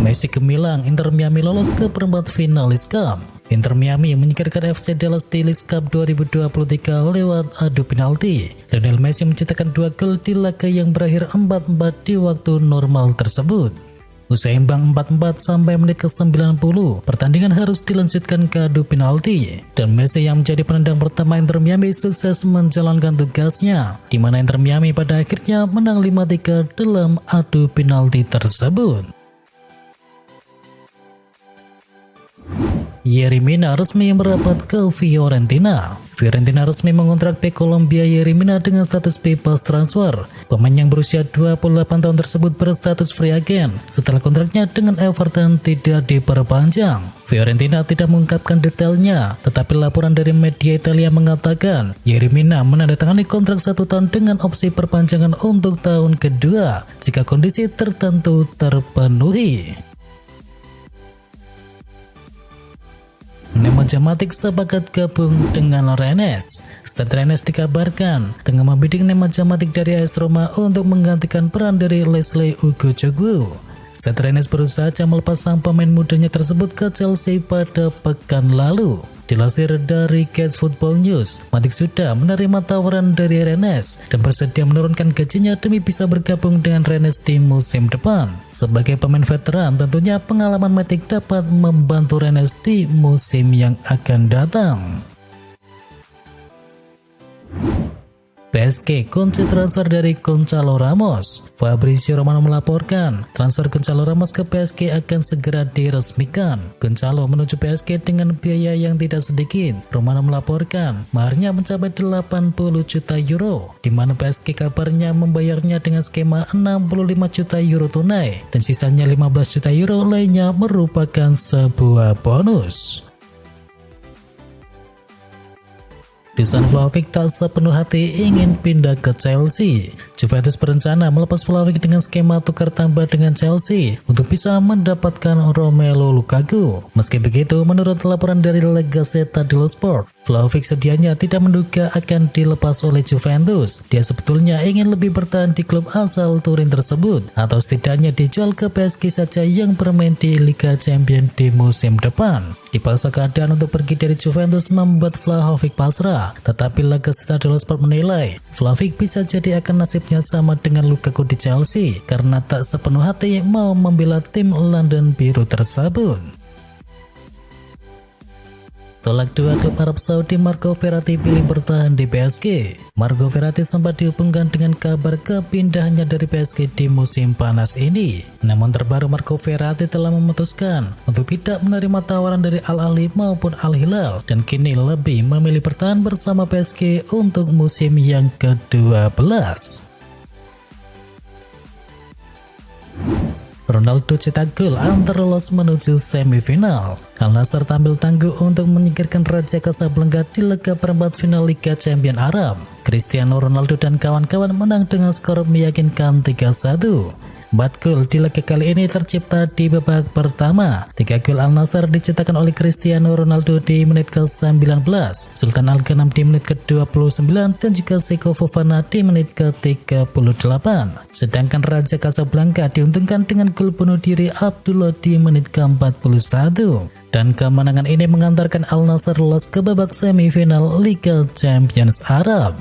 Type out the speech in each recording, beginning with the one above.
Messi gemilang, Inter Miami lolos ke perempat final Leagues Cup. Inter Miami menyingkirkan FC Dallas di Leagues Cup 2023 lewat adu penalti. Lionel Messi mencetakkan 2 gol di laga yang berakhir 4-4 di waktu normal tersebut. Usai imbang 4-4 sampai menit ke-90, pertandingan harus dilanjutkan ke adu penalti. Dan Messi yang menjadi penendang pertama Inter Miami sukses menjalankan tugasnya, di mana Inter Miami pada akhirnya menang 5-3 dalam adu penalti tersebut. Yerry Mina resmi merapat ke Fiorentina. Fiorentina resmi mengontrak bek Kolombia Yerry Mina dengan status bebas transfer. Pemain yang berusia 28 tahun tersebut berstatus free agent setelah kontraknya dengan Everton tidak diperpanjang. Fiorentina tidak mengungkapkan detailnya, tetapi laporan dari media Italia mengatakan Yerry Mina menandatangani kontrak 1 tahun dengan opsi perpanjangan untuk tahun kedua jika kondisi tertentu terpenuhi. Nemanja Matic sepakat gabung dengan Rennes. Stade Rennes dikabarkan tengah membidik Nemanja Matic dari AS Roma untuk menggantikan peran dari Leslie Ugochukwu. Stade Rennes berusaha melepas sang pemain mudanya tersebut ke Chelsea pada pekan lalu. Dilansir dari Catch Football News, Matic sudah menerima tawaran dari Rennes dan bersedia menurunkan gajinya demi bisa bergabung dengan Rennes di musim depan. Sebagai pemain veteran, tentunya pengalaman Matic dapat membantu Rennes di musim yang akan datang. PSG kunci transfer dari Gonçalo Ramos. Fabrizio Romano melaporkan transfer Gonçalo Ramos ke PSG akan segera diresmikan. Gonçalo menuju PSG dengan biaya yang tidak sedikit. Romano melaporkan maharnya mencapai 80 juta euro, di mana PSG kabarnya membayarnya dengan skema 65 juta euro tunai dan sisanya 15 juta euro lainnya merupakan sebuah bonus. Dusan Vlahovic tak sepenuh hati ingin pindah ke Chelsea. Juventus berencana melepas Vlahovic dengan skema tukar tambah dengan Chelsea untuk bisa mendapatkan Romelu Lukaku. Meski begitu, menurut laporan dari La Gazzetta dello Sport, Vlahovic sedianya tidak menduga akan dilepas oleh Juventus. Dia sebetulnya ingin lebih bertahan di klub asal Turin tersebut, atau setidaknya dijual ke PSG saja yang bermain di Liga Champions di musim depan. Dipaksa keadaan untuk pergi dari Juventus membuat Vlahovic pasrah, tetapi La Gazzetta dello Sport menilai Vlahovic bisa jadi akan nasibnya sama dengan Lukaku di Chelsea karena tak sepenuh hati mau membela tim London Biru tersebut. Tolak 2 klub Arab Saudi, Marco Verratti pilih bertahan di PSG. Marco Verratti sempat dihubungkan dengan kabar kepindahannya dari PSG di musim panas ini. Namun terbaru Marco Verratti telah memutuskan untuk tidak menerima tawaran dari Al Ahly maupun Al Hilal dan kini lebih memilih bertahan bersama PSG untuk musim yang ke-12. Ronaldo cetak gol antar lolos menuju semifinal. Al Nassr tampil tangguh untuk menyingkirkan Raja Casablanca di laga perempat final Liga Champions Arab. Cristiano Ronaldo dan kawan-kawan menang dengan skor meyakinkan 3-1. 4 gol di laga kali ini tercipta di babak pertama. 3 gol Al Nassr dicetakkan oleh Cristiano Ronaldo di menit ke-19, Sultan Al-Ghanam di menit ke-29, dan juga Seko Fofana di menit ke-38. Sedangkan Raja Casablanca diuntungkan dengan gol bunuh diri Abdullah di menit ke-41. Dan kemenangan ini mengantarkan Al Nassr lolos ke babak semifinal Liga Champions Arab.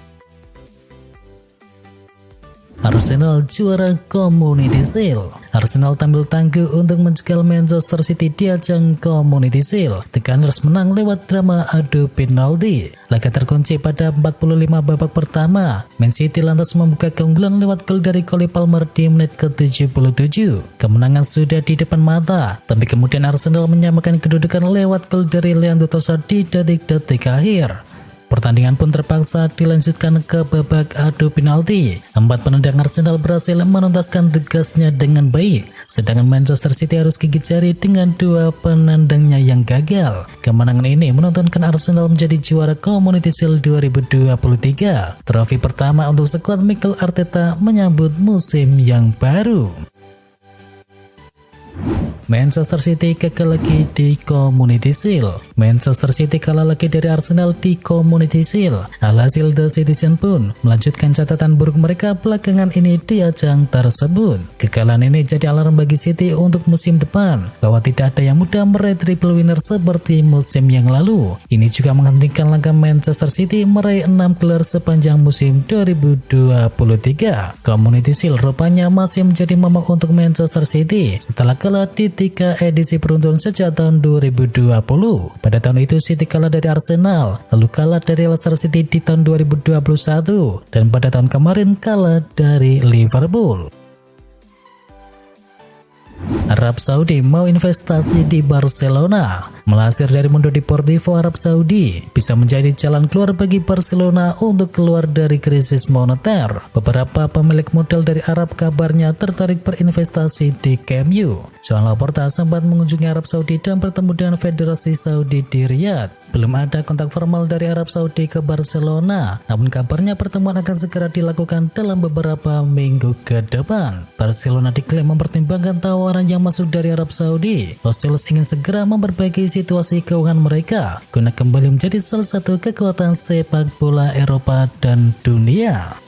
Arsenal juara Community Shield. Arsenal tampil tangguh untuk mencegal Manchester City di ajang Community Shield. The Gunners menang lewat drama adu penalti. Laga terkunci pada 45 babak pertama. Man City lantas membuka keunggulan lewat gol dari Cole Palmer di menit ke-77. Kemenangan sudah di depan mata, tapi kemudian Arsenal menyamakan kedudukan lewat gol dari Leandro Trossard di detik-detik akhir. Pertandingan pun terpaksa dilanjutkan ke babak adu penalti. 4 penendang Arsenal berhasil menuntaskan tugasnya dengan baik, sedangkan Manchester City harus gigit jari dengan 2 penendangnya yang gagal. Kemenangan ini menontonkan Arsenal menjadi juara Community Shield 2023, trofi pertama untuk skuad Mikel Arteta menyambut musim yang baru. Manchester City gagal lagi di Community Shield. Manchester City kalah lagi dari Arsenal di Community Shield. Alhasil The Citizen pun melanjutkan catatan buruk mereka belakangan ini di ajang tersebut. Kekalahan ini jadi alarm bagi City untuk musim depan bahwa tidak ada yang mudah meraih triple winner seperti musim yang lalu. Ini juga menghentikan langkah Manchester City meraih 6 gelar sepanjang musim 2023. Community Shield rupanya masih menjadi momok untuk Manchester City setelah kalah di 3 edisi beruntun sejak tahun 2020. Pada tahun itu City kalah dari Arsenal, lalu kalah dari Leicester City di tahun 2021, dan pada tahun kemarin kalah dari Liverpool. Arab Saudi mau investasi di Barcelona. Melansir dari Mundo Deportivo, Arab Saudi bisa menjadi jalan keluar bagi Barcelona untuk keluar dari krisis moneter. Beberapa pemilik modal dari Arab kabarnya tertarik berinvestasi di Camp Nou. Joan Laporta sempat mengunjungi Arab Saudi dan bertemu dengan Federasi Saudi di Riyadh. Belum ada kontak formal dari Arab Saudi ke Barcelona, namun kabarnya pertemuan akan segera dilakukan dalam beberapa minggu ke depan. Barcelona diklaim mempertimbangkan tawaran yang masuk dari Arab Saudi. Los Celos ingin segera memperbaiki situasi keuangan mereka guna kembali menjadi salah satu kekuatan sepak bola Eropa dan dunia.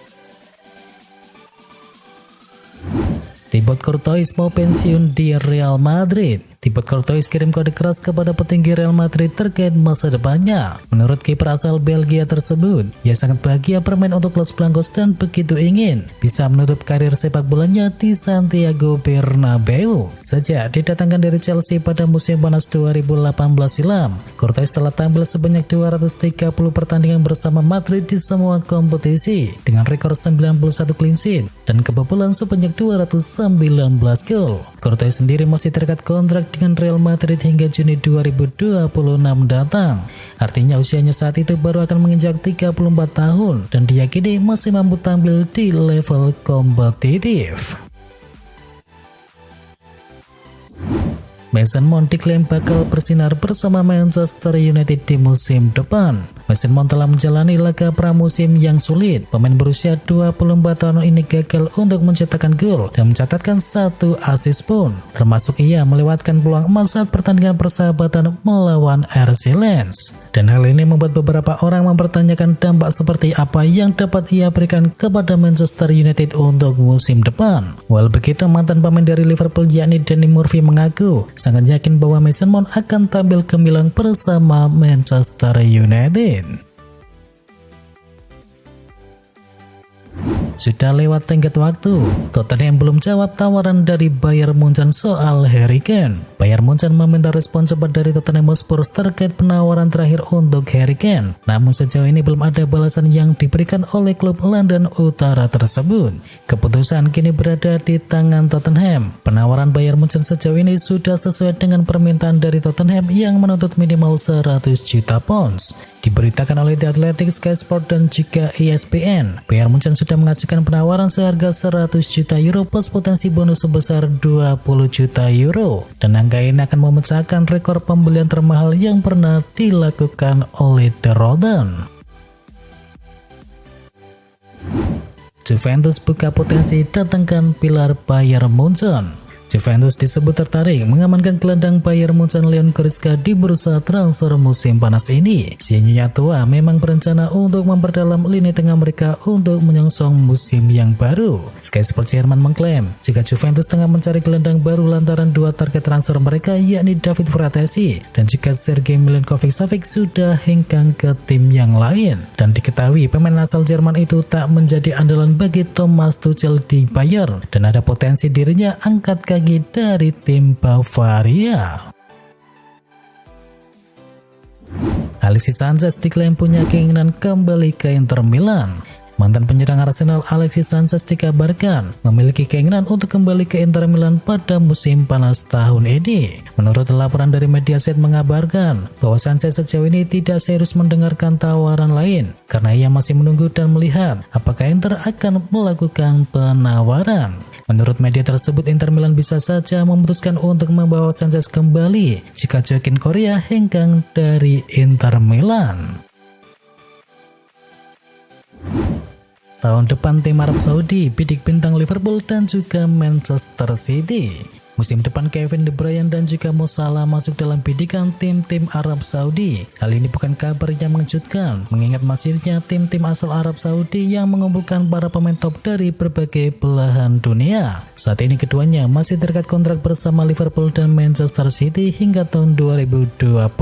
Thibaut Courtois mau pensiun di Real Madrid. Thibaut Courtois kirim kode keras kepada petinggi Real Madrid terkait masa depannya. Menurut kiper asal Belgia tersebut, ia sangat bahagia bermain untuk Los Blancos dan begitu ingin bisa menutup karir sepak bolanya di Santiago Bernabeu. Sejak didatangkan dari Chelsea pada musim panas 2018 silam, Courtois telah tampil sebanyak 230 pertandingan bersama Madrid di semua kompetisi dengan rekor 91 clean sheet dan kebobolan sebanyak 219 gol. Courtois sendiri masih terikat kontrak dengan Real Madrid hingga Juni 2026 datang. Artinya usianya saat itu baru akan menginjak 34 tahun dan diyakini masih mampu tampil di level kompetitif. Mason Mount diklaim bakal bersinar bersama Manchester United di musim depan. Mason Mount telah menjalani laga pramusim yang sulit. Pemain berusia 24 tahun ini gagal untuk mencetakkan gol dan mencatatkan 1 assist pun, termasuk ia melewatkan peluang emas saat pertandingan persahabatan melawan RC Lens. Dan hal ini membuat beberapa orang mempertanyakan dampak seperti apa yang dapat ia berikan kepada Manchester United untuk musim depan. Walau begitu, mantan pemain dari Liverpool yakni Danny Murphy mengaku sangat yakin bahwa Mason Mount akan tampil gemilang bersama Manchester United. Sudah lewat tenggat waktu, Tottenham belum jawab tawaran dari Bayern Munchen soal Harry Kane. Bayern Munchen meminta respon cepat dari Tottenham Hotspur terkait penawaran terakhir untuk Harry Kane. Namun sejauh ini belum ada balasan yang diberikan oleh klub London Utara tersebut. Keputusan kini berada di tangan Tottenham. Penawaran Bayern Munchen sejauh ini sudah sesuai dengan permintaan dari Tottenham yang menuntut minimal 100 juta pounds. Diberitakan oleh The Athletic, Sky Sport, dan juga ESPN, Bayern Munchen sudah mengajukan penawaran seharga 100 juta euro plus potensi bonus sebesar 20 juta euro. Dan angka ini akan memecahkan rekor pembelian termahal yang pernah dilakukan oleh The Roden. Juventus buka potensi datangkan pilar Bayern Munchen. Juventus disebut tertarik mengamankan gelandang Bayern Munchen Leon Goretzka di bursa transfer musim panas ini. Si nyonya tua memang berencana untuk memperdalam lini tengah mereka untuk menyongsong musim yang baru. Sky Sport Jerman mengklaim jika Juventus tengah mencari gelandang baru lantaran 2 target transfer mereka yakni David Fratesi dan juga Sergei Milinkovic-Savic sudah hengkang ke tim yang lain. Dan diketahui pemain asal Jerman itu tak menjadi andalan bagi Thomas Tuchel di Bayern dan ada potensi dirinya angkat kaki dari tim Bavaria. Alexis Sanchez diklaim punya keinginan kembali ke Inter Milan. Mantan penyerang Arsenal Alexis Sanchez dikabarkan memiliki keinginan untuk kembali ke Inter Milan pada musim panas tahun ini. Menurut laporan dari Mediaset mengabarkan bahwa Sanchez sejauh ini tidak serius mendengarkan tawaran lain karena ia masih menunggu dan melihat apakah Inter akan melakukan penawaran. Menurut media tersebut, Inter Milan bisa saja memutuskan untuk membawa Sanchez kembali jika Joaquin Correa hengkang dari Inter Milan. Tahun depan tim Arab Saudi bidik bintang Liverpool dan juga Manchester City. Musim depan Kevin De Bruyne dan juga Mo Salah masuk dalam bidikan tim-tim Arab Saudi. Hal ini bukan kabar yang mengejutkan, mengingat masifnya tim-tim asal Arab Saudi yang mengumpulkan para pemain top dari berbagai belahan dunia. Saat ini keduanya masih terikat kontrak bersama Liverpool dan Manchester City hingga tahun 2025.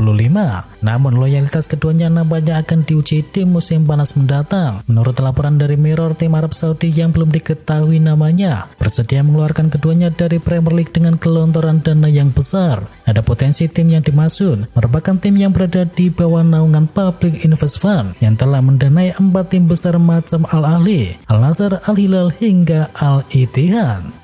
Namun loyalitas keduanya nampaknya akan diuji di musim panas mendatang. Menurut laporan dari Mirror, tim Arab Saudi yang belum diketahui namanya bersedia mengeluarkan keduanya dari Premier League dengan gelontoran dana yang besar. Ada potensi tim yang dimaksud merupakan tim yang berada di bawah naungan Public Invest Fund yang telah mendanai 4 tim besar macam Al Ahly, Al Nassr, Al Hilal hingga Al Ittihad.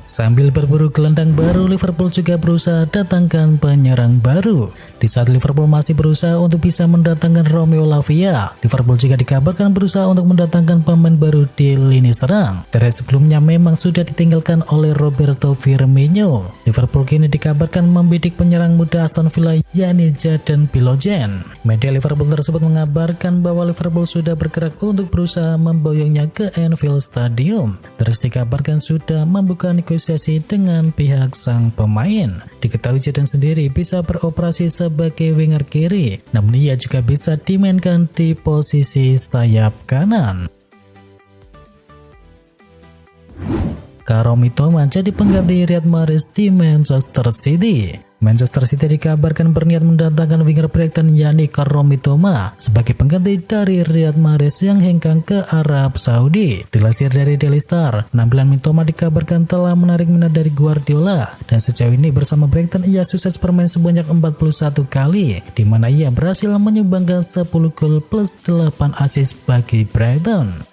Sambil berburu gelandang baru, Liverpool juga berusaha datangkan penyerang baru. Di saat Liverpool masih berusaha untuk bisa mendatangkan Romeo Lavia, Liverpool juga dikabarkan berusaha untuk mendatangkan pemain baru di lini serang. Dari sebelumnya memang sudah ditinggalkan oleh Roberto Firmino. Liverpool kini dikabarkan membidik penyerang muda Aston Villa yakni Jadon Pilogen. Media Liverpool tersebut mengabarkan bahwa Liverpool sudah bergerak untuk berusaha memboyongnya ke Anfield Stadium. Terus dikabarkan sudah membuka negosiasi dengan pihak sang pemain. Diketahui Jadon sendiri bisa beroperasi sebagai winger kiri, namun ia juga bisa dimainkan di posisi sayap kanan. Kaoru Mitoma jadi pengganti Riyad Mahrez di Manchester City. Manchester City dikabarkan berniat mendatangkan winger Brighton yakni Kaoru Mitoma sebagai pengganti dari Riyad Mahrez yang hengkang ke Arab Saudi. Dilansir dari Daily Star, penampilan Mitoma dikabarkan telah menarik minat dari Guardiola dan sejauh ini bersama Brighton ia sukses bermain sebanyak 41 kali, di mana ia berhasil menyumbangkan 10 gol plus 8 assist bagi Brighton.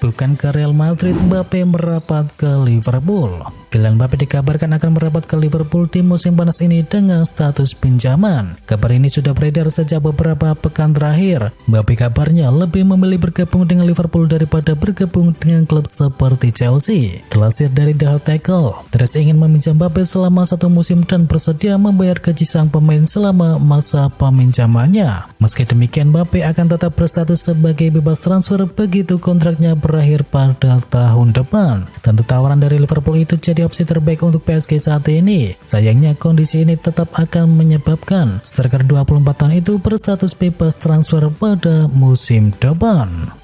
Bukan ke Real Madrid, Mbappe merapat ke Liverpool. Kylian Mbappe dikabarkan akan merapat ke Liverpool di musim panas ini dengan status pinjaman. Kabar ini sudah beredar sejak beberapa pekan terakhir. Mbappe kabarnya lebih memilih bergabung dengan Liverpool daripada bergabung dengan klub seperti Chelsea. Dilansir dari The Hot Tackle, Tres ingin meminjam Mbappe selama 1 musim dan bersedia membayar gaji sang pemain selama masa peminjamannya. Meski demikian, Mbappe akan tetap berstatus sebagai bebas transfer begitu kontraknya berakhir pada tahun depan. Tentu tawaran dari Liverpool itu jadi opsi terbaik untuk PSG saat ini. Sayangnya kondisi ini tetap akan menyebabkan striker 24 tahun itu berstatus bebas transfer pada musim depan.